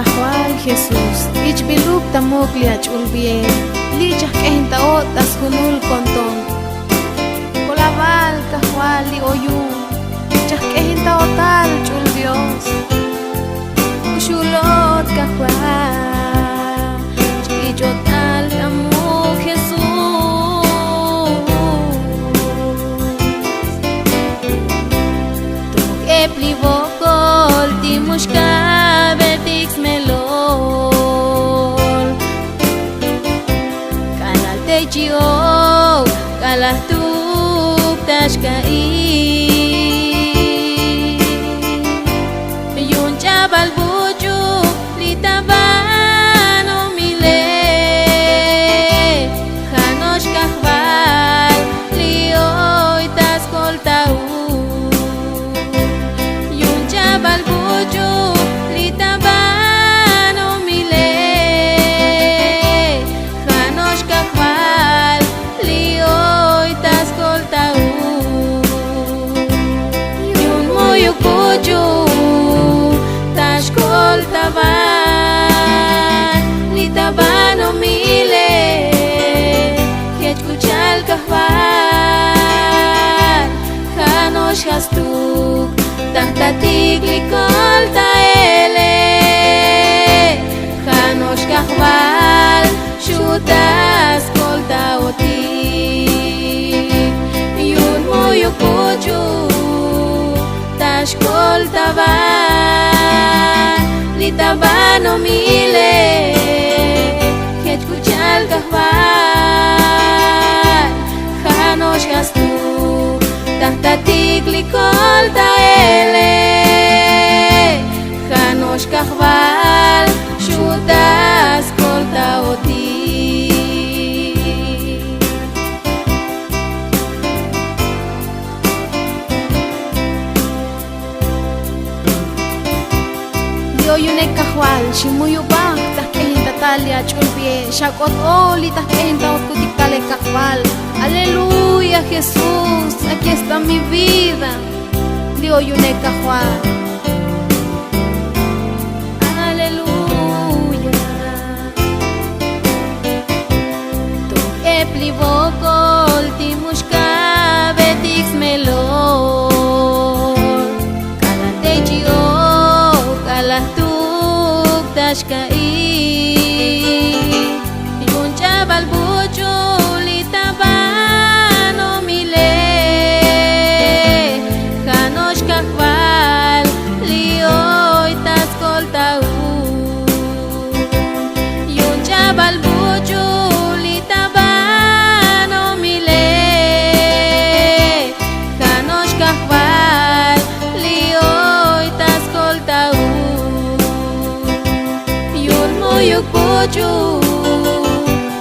Cajual Jesús, ich biluk tamuklia chulbie, lichas que otas junul contón. Colaval cajual li oyun, chas que otal chul Dios. Ushulot cajual, chichotal tamu Jesús. Tu eplivocol timushka. Kalah tuk tashkai yun chabal buju litabano mile khanosh kahbal lioy taskol tau yun chabal buju litabano mile khanosh kahbal lioy taskol tau yun moyo kuju tashkol taban litabano mile kech kuchal kahbal khanosh hastuk tahtatik likol taele khanosh kahbal shutas kol taoti yun moyo kuju tashkol taban litabano mile kech kuchal kahbal khanosh hastuk tahtatik likol taele khanosh kahbal shutas kol taoti. Yoyunek cajual, shimuyu bang, tahkehin tatalia chulbie, shakot oli tahkehin taot kutikale cajual. Aleluya Jesús, aquí está mi vida. Yoyunek cajual. Aleluya. Tu eplivokol timushka betix melor. Kalatejio kalah tuk tashkai yun chabal buju litabano mile khanosh kahbal lioy taskol tau yun chabal buju litabano mile khanosh kahbal lioy taskol tau moyo kuju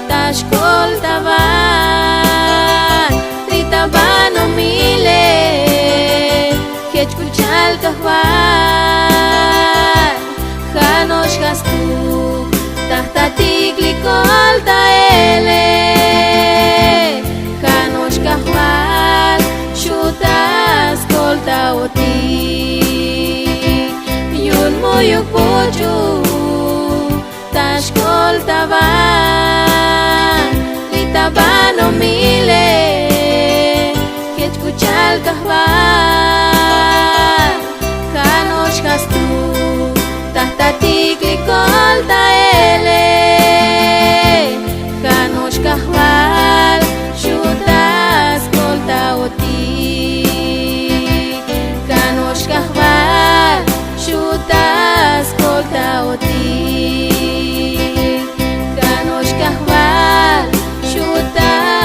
tashkol taban litabano mile kech kuchal kahbal khanosh hastuk tahtatik likol taele khanosh kahbal shutas kol taoti yun moyo kuju tashkol taban litabano mile kech kuchal kahbal khanosh hastuk tahtatik likol taele khanosh kahbal shutas kol taoti khanosh kahbal shutas kol taoti khanosh kahbal shutas